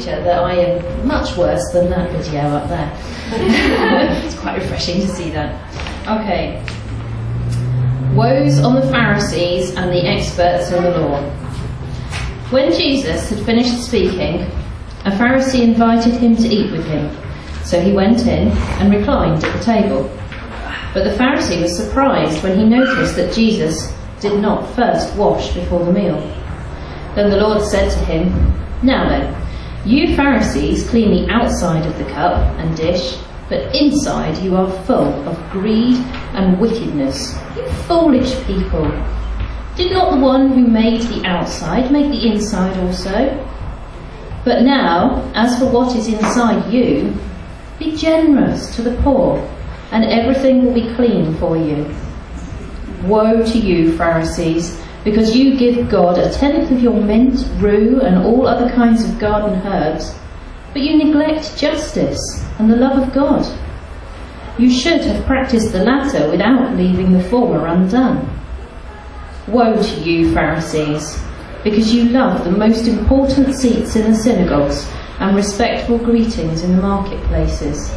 teacher that I am much worse than that video up there. It's quite refreshing to see that. Okay. Woes on the Pharisees and the experts in the law. When Jesus had finished speaking, a Pharisee invited him to eat with him. So he went in and reclined at the table. But the Pharisee was surprised when he noticed that Jesus did not first wash before the meal. Then the Lord said to him, "Now then, you Pharisees clean the outside of the cup and dish, but inside you are full of greed and wickedness. You foolish people! Did not the one who made the outside make the inside also? But now, as for what is inside you, be generous to the poor, and everything will be clean for you. Woe to you, Pharisees, because you give God 1/10 of your mint, rue, and all other kinds of garden herbs, but you neglect justice and the love of God. You should have practiced the latter without leaving the former undone. Woe to you, Pharisees, because you love the most important seats in the synagogues and respectful greetings in the marketplaces.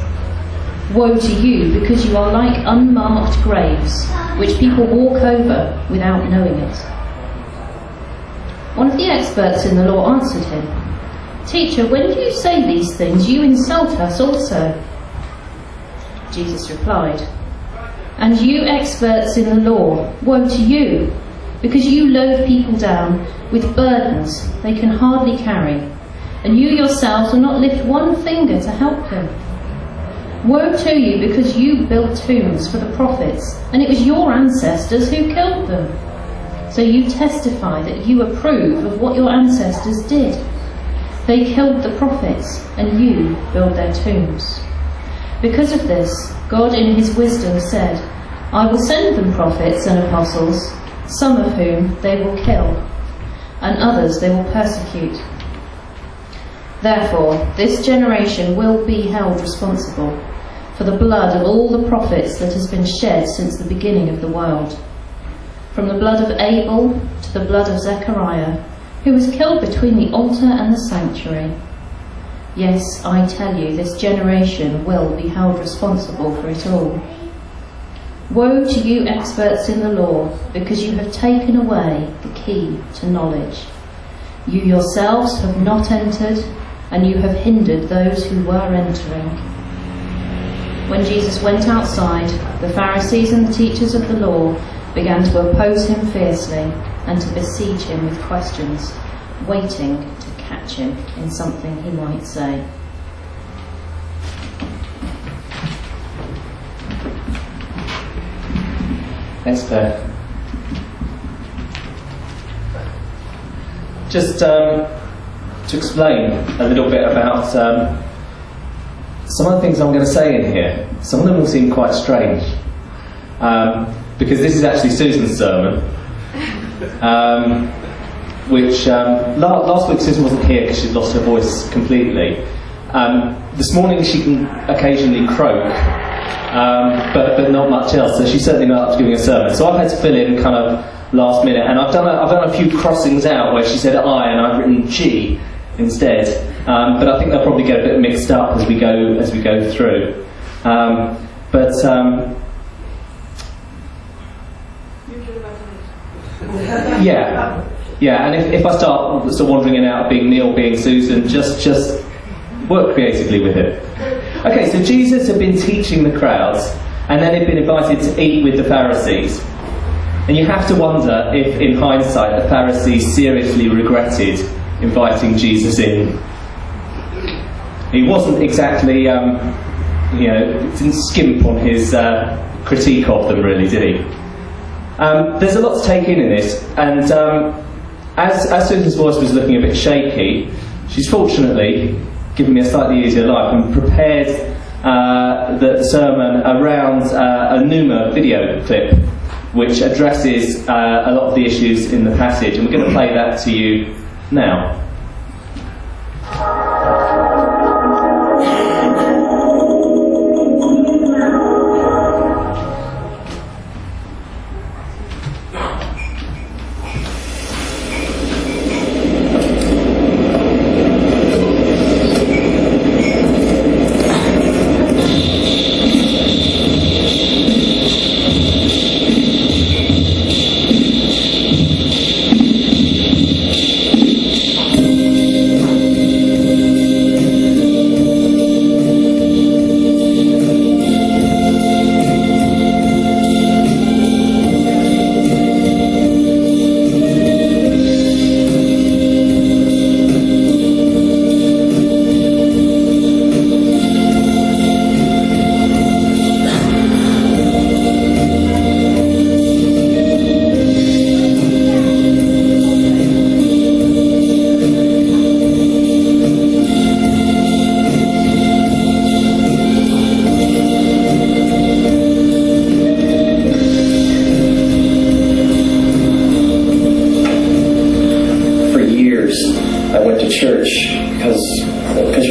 Woe to you, because you are like unmarked graves, which people walk over without knowing it." One of the experts in the law answered him, "Teacher, when you say these things, you insult us also." Jesus replied, "And you experts in the law, woe to you, because you load people down with burdens they can hardly carry, and you yourselves will not lift one finger to help them. Woe to you, because you built tombs for the prophets, and it was your ancestors who killed them. So you testify that you approve of what your ancestors did. They killed the prophets, and you build their tombs. Because of this, God in his wisdom said, I will send them prophets and apostles, some of whom they will kill, and others they will persecute. Therefore, this generation will be held responsible for the blood of all the prophets that has been shed since the beginning of the world, from the blood of Abel to the blood of Zechariah, who was killed between the altar and the sanctuary. Yes, I tell you, this generation will be held responsible for it all. Woe to you experts in the law, because you have taken away the key to knowledge. You yourselves have not entered, and you have hindered those who were entering." When Jesus went outside, the Pharisees and the teachers of the law began to oppose him fiercely and to besiege him with questions, waiting to catch him in something he might say. Thanks, Claire. Just to explain a little bit about some of the things I'm going to say in here. Some of them will seem quite strange, because this is actually Susan's sermon, which last week Susan wasn't here because she'd lost her voice completely. This morning she can occasionally croak, but not much else, so she's certainly not up to giving a sermon. So I've had to fill in kind of last minute, and I've done a few crossings out where she said I and I've written G instead. But I think they'll probably get a bit mixed up as we go through. Yeah, and if I start sort of wandering in and out of being Neil, being Susan, just work creatively with it. Okay, so Jesus had been teaching the crowds, and then he'd been invited to eat with the Pharisees. And you have to wonder if, in hindsight, the Pharisees seriously regretted inviting Jesus in. He wasn't exactly, didn't skimp on his critique of them, really, did he? There's a lot to take in this, and as Susan's voice was looking a bit shaky, she's fortunately given me a slightly easier life and prepared the sermon around a Numa video clip which addresses a lot of the issues in the passage, and we're going to play that to you now.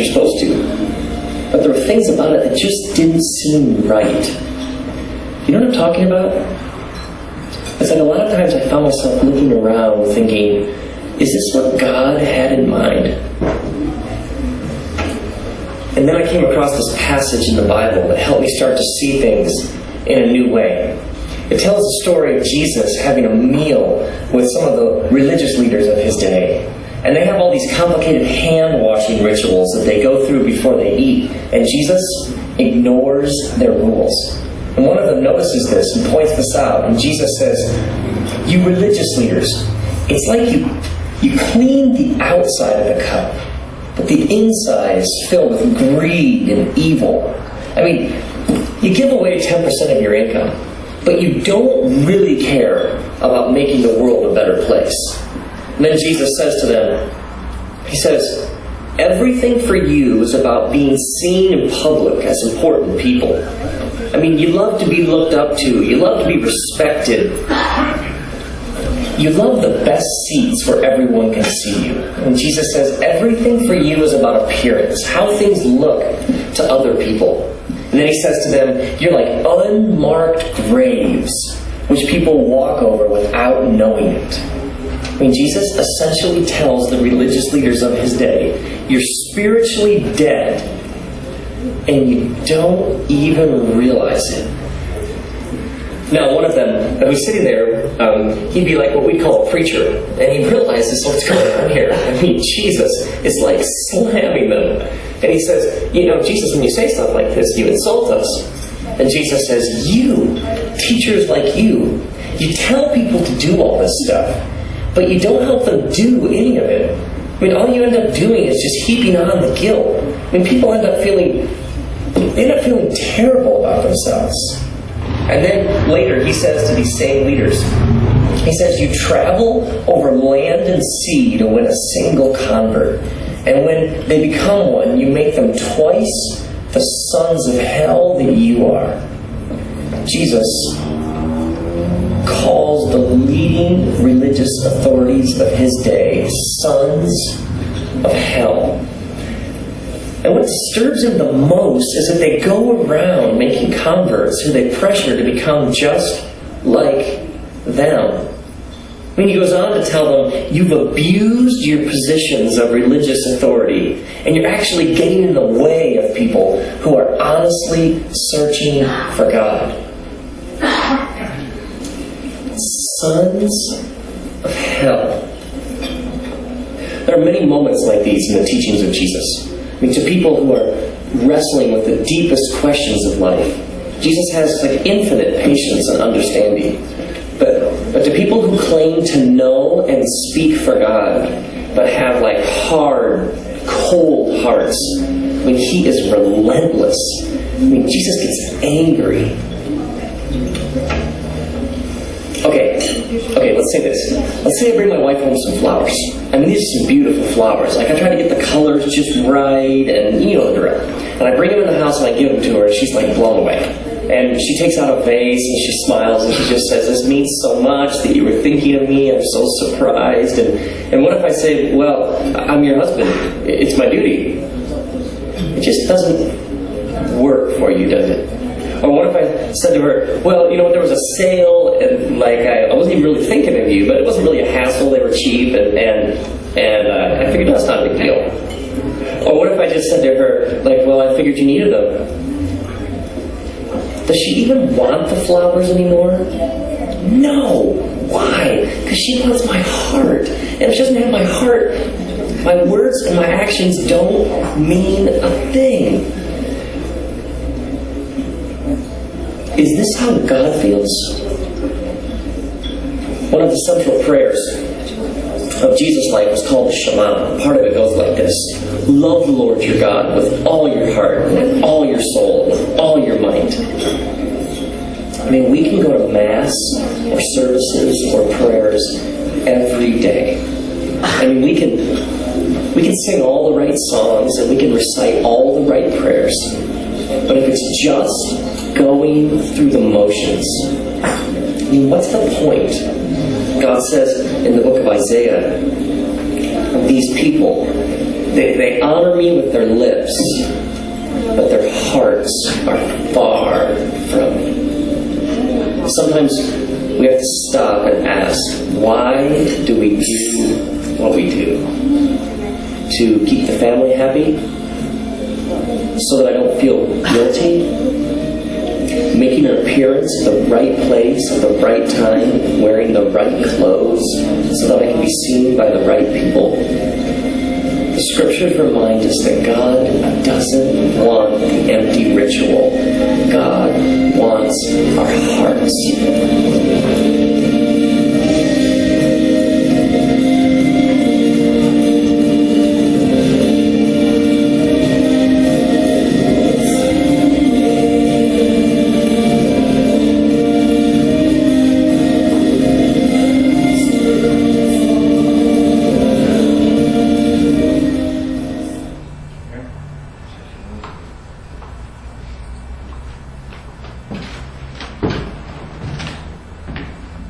you're supposed to. But there were things about it that just didn't seem right. You know what I'm talking about? It's like a lot of times I found myself looking around thinking, is this what God had in mind? And then I came across this passage in the Bible that helped me start to see things in a new way. It tells the story of Jesus having a meal with some of the religious leaders of his day. And they have all these complicated hand-washing rituals that they go through before they eat. And Jesus ignores their rules. And one of them notices this and points this out. And Jesus says, "You religious leaders, it's like you clean the outside of the cup, but the inside is filled with greed and evil. I mean, you give away 10% of your income, but you don't really care about making the world a better place." And then Jesus says to them, he says, "Everything for you is about being seen in public as important people. I mean, you love to be looked up to. You love to be respected. You love the best seats where everyone can see you." And Jesus says, everything for you is about appearance, how things look to other people. And then he says to them, you're like unmarked graves, which people walk over without knowing it. I mean, Jesus essentially tells the religious leaders of his day, you're spiritually dead, and you don't even realize it. Now, one of them who's sitting there, he'd be like what we call a preacher, and he realizes what's going on here. I mean, Jesus is like slamming them. And he says, you know, Jesus, when you say stuff like this, you insult us. And Jesus says, you, teachers like you tell people to do all this stuff, but you don't help them do any of it. I mean, all you end up doing is just heaping on the guilt. I mean, people end up feeling terrible about themselves. And then later he says to these same leaders, he says, you travel over land and sea to win a single convert. And when they become one, you make them twice the sons of hell that you are. Jesus calls the leading religious authorities of his day sons of hell. And what disturbs him the most is that they go around making converts who they pressure to become just like them. I mean, he goes on to tell them, you've abused your positions of religious authority, and you're actually getting in the way of people who are honestly searching for God. Sons of hell. There are many moments like these in the teachings of Jesus. I mean, to people who are wrestling with the deepest questions of life, Jesus has like infinite patience and understanding. But to people who claim to know and speak for God, but have like hard, cold hearts, I mean, he is relentless. I mean, Jesus gets angry. Okay, let's say this. Let's say I bring my wife home some flowers. I mean, these are some beautiful flowers. Like, I try to get the colors just right, and you know the drill. And I bring them in the house and I give them to her, and she's like blown away. And she takes out a vase and she smiles and she just says, this means so much that you were thinking of me. I'm so surprised. And what if I say, well, I'm your husband. It's my duty. It just doesn't work for you, does it? Or what if I said to her, well, you know, there was a sale, and like I wasn't even really thinking of you, but it wasn't really a hassle. They were cheap, and I figured that's not a big deal. Or what if I just said to her, like, well, I figured you needed them. Does she even want the flowers anymore? No. Why? Because she wants my heart. And if she doesn't have my heart, my words and my actions don't mean a thing. Is this how God feels? One of the central prayers of Jesus' life was called the Shema. Part of it goes like this. Love the Lord your God with all your heart, with all your soul, with all your might. I mean, we can go to Mass or services or prayers every day. I mean, we can sing all the right songs and we can recite all the right prayers. But if it's just going through the motions, I mean, what's the point? God says in the book of Isaiah, these people, They honor me with their lips, but their hearts are far from me. Sometimes we have to stop and ask, why do we do what we do? To keep the family happy? So that I don't feel guilty? Making an appearance at the right place at the right time, wearing the right clothes, so that I can be seen by the right people? The scriptures remind us that God doesn't want the empty ritual. God wants our hearts.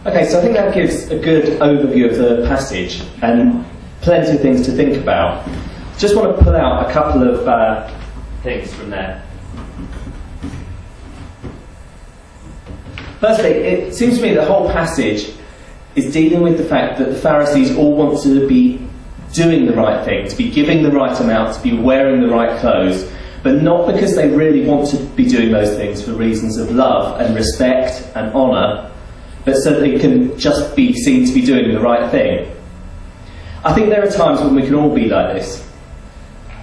Okay, so I think that gives a good overview of the passage and plenty of things to think about. Just want to pull out a couple of things from there. Firstly, it seems to me the whole passage is dealing with the fact that the Pharisees all want to be doing the right thing, to be giving the right amount, to be wearing the right clothes, but not because they really want to be doing those things for reasons of love and respect and honour, but so that they can just be seen to be doing the right thing. I think there are times when we can all be like this,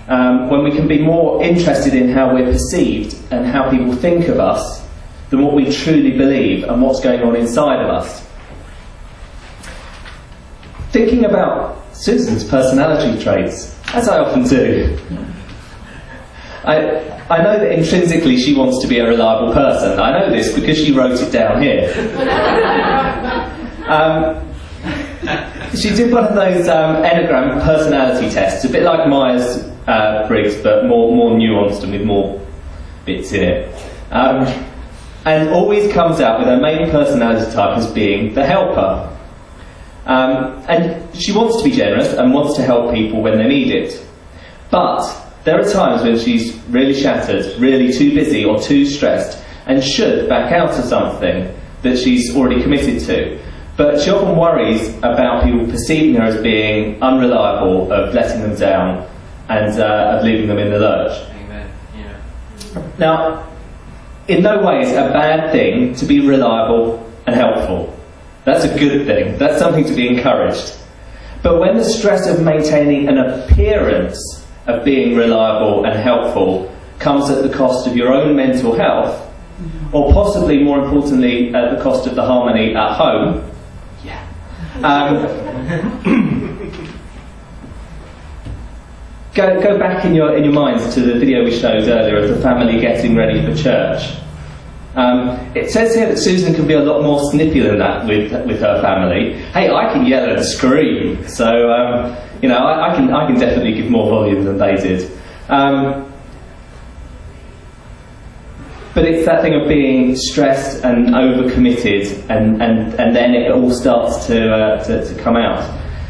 when we can be more interested in how we're perceived and how people think of us than what we truly believe and what's going on inside of us. Thinking about Susan's personality traits, as I often do, I know that intrinsically she wants to be a reliable person. I know this because she wrote it down here. She did one of those Enneagram personality tests, a bit like Myers-Briggs, but more nuanced and with more bits in it. And always comes out with her main personality type as being the helper. And she wants to be generous and wants to help people when they need it. But there are times when she's really shattered, really too busy or too stressed, and should back out of something that she's already committed to. But she often worries about people perceiving her as being unreliable, of letting them down, and of leaving them in the lurch. Amen. Yeah. Now, in no way is it a bad thing to be reliable and helpful. That's a good thing. That's something to be encouraged. But when the stress of maintaining an appearance of being reliable and helpful comes at the cost of your own mental health, or possibly more importantly at the cost of the harmony at home, go back in your minds to the video we showed earlier of the family getting ready for church. It says here that Susan can be a lot more snippy than that with her family. Hey, I can yell and scream, so you know, I can definitely give more volume than they did. But it's that thing of being stressed and overcommitted, and then it all starts to come out.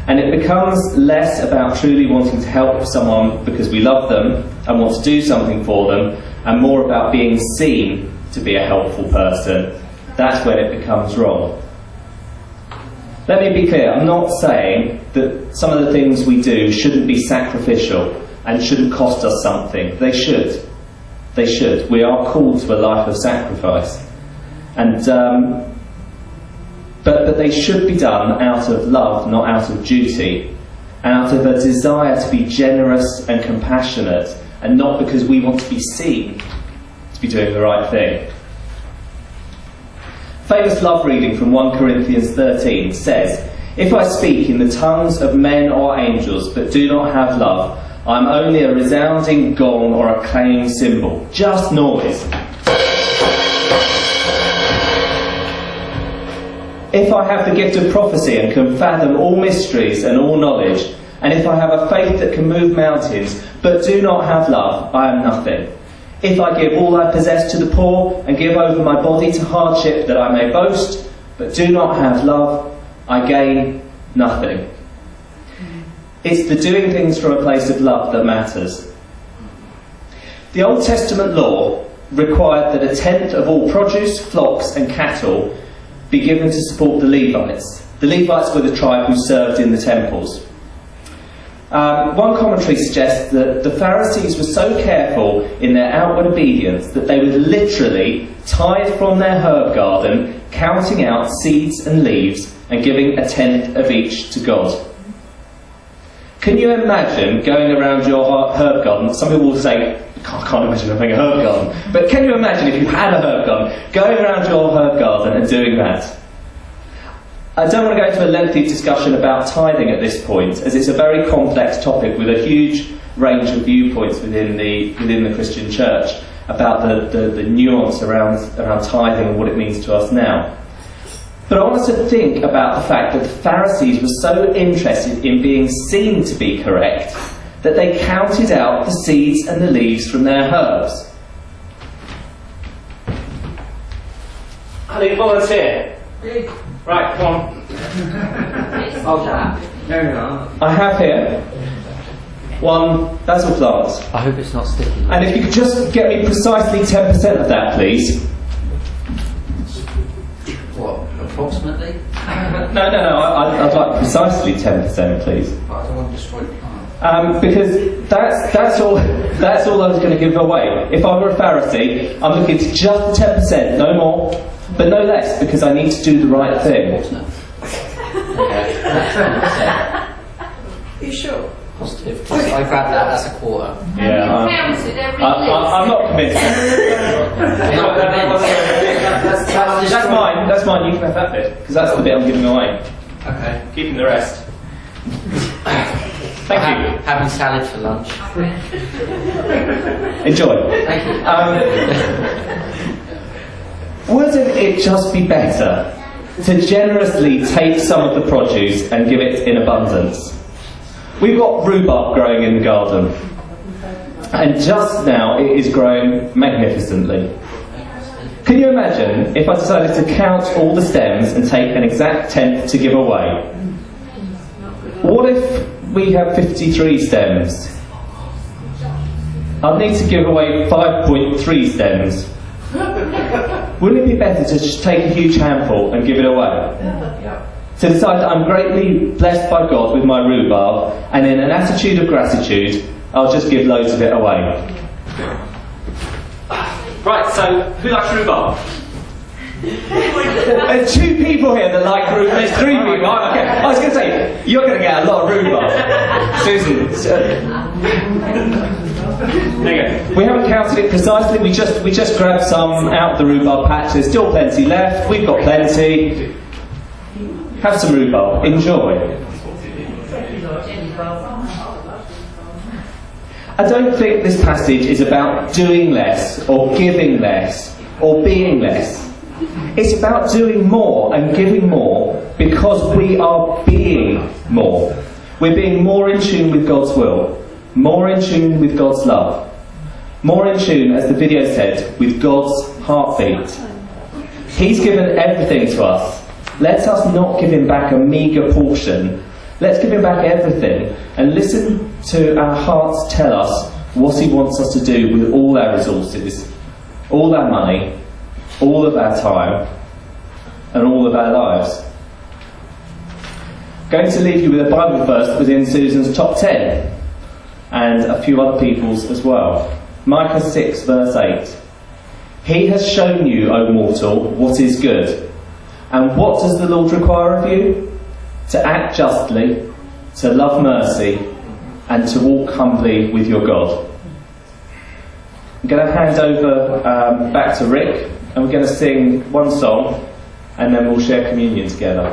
And it becomes less about truly wanting to help someone because we love them and want to do something for them, and more about being seen to be a helpful person. That's when it becomes wrong. Let me be clear, I'm not saying that some of the things we do shouldn't be sacrificial and shouldn't cost us something. They should. They should. We are called to a life of sacrifice. And but they should be done out of love, not out of duty, and out of a desire to be generous and compassionate, and not because we want to be seen to be doing the right thing. Famous love reading from 1 Corinthians 13 says, "If I speak in the tongues of men or angels but do not have love, I am only a resounding gong or a clanging cymbal, just noise. If I have the gift of prophecy and can fathom all mysteries and all knowledge, and if I have a faith that can move mountains but do not have love, I am nothing. If I give all I possess to the poor and give over my body to hardship that I may boast, but do not have love, I gain nothing." It's the doing things from a place of love that matters. The Old Testament law required that a tenth of all produce, flocks and cattle be given to support the Levites. The Levites were the tribe who served in the temples. One commentary suggests that the Pharisees were so careful in their outward obedience that they would literally tithe from their herb garden, counting out seeds and leaves and giving a tenth of each to God. Can you imagine going around your herb garden? Some people will say, I can't imagine having a herb garden. But can you imagine if you had a herb garden, going around your herb garden and doing that? I don't want to go into a lengthy discussion about tithing at this point, as it's a very complex topic with a huge range of viewpoints within the Christian church about the nuance around tithing and what it means to us now. But I want us to think about the fact that the Pharisees were so interested in being seen to be correct that they counted out the seeds and the leaves from their herbs. I need a volunteer. Right, come on. I have here one basil plant. I hope it's not sticky. And if you could just get me precisely 10% of that, please. What, approximately? No, I'd like precisely 10%, please. I don't want to destroy the plant. Because that's all I was going to give away. If I were a Pharisee, I'm looking to just 10%, no more, but no less, because I need to do the right thing. Are you sure? Positive. I grabbed that, that's a quarter. Yeah, I'm not convinced. That's mine, you can have that bit, because that's the bit I'm giving away. Okay. Keeping the rest. Thank you. Having salad for lunch. Enjoy. Thank you. Wouldn't it just be better to generously take some of the produce and give it in abundance? We've got rhubarb growing in the garden, and just now it is growing magnificently. Can you imagine if I decided to count all the stems and take an exact tenth to give away? What if we have 53 stems? I'd need to give away 5.3 stems. Wouldn't it be better to just take a huge handful and give it away? To decide that I'm greatly blessed by God with my rhubarb, and in an attitude of gratitude, I'll just give loads of it away. Right, so who likes rhubarb? There's 2 people here that like rhubarb. There's 3 people. Oh, okay. I was going to say, you're going to get a lot of rhubarb. Susan. There you go. We haven't counted it precisely. We just grabbed some out of the rhubarb patch. There's still plenty left. We've got plenty. Have some rhubarb. Enjoy. I don't think this passage is about doing less or giving less or being less. It's about doing more and giving more because we are being more. We're being more in tune with God's will, more in tune with God's love, more in tune, as the video said, with God's heartbeat. He's given everything to us. Let us not give him back a meagre portion. Let's give him back everything and listen to our hearts tell us what he wants us to do with all our resources, all our money, all of our time, and all of our lives. I'm going to leave you with a Bible verse within Susan's top 10 and a few other people's as well. Micah 6 verse 8. He has shown you, O mortal, what is good. And what does the Lord require of you? To act justly, to love mercy, and to walk humbly with your God. I'm going to hand over back to Rick, and we're going to sing one song, and then we'll share communion together.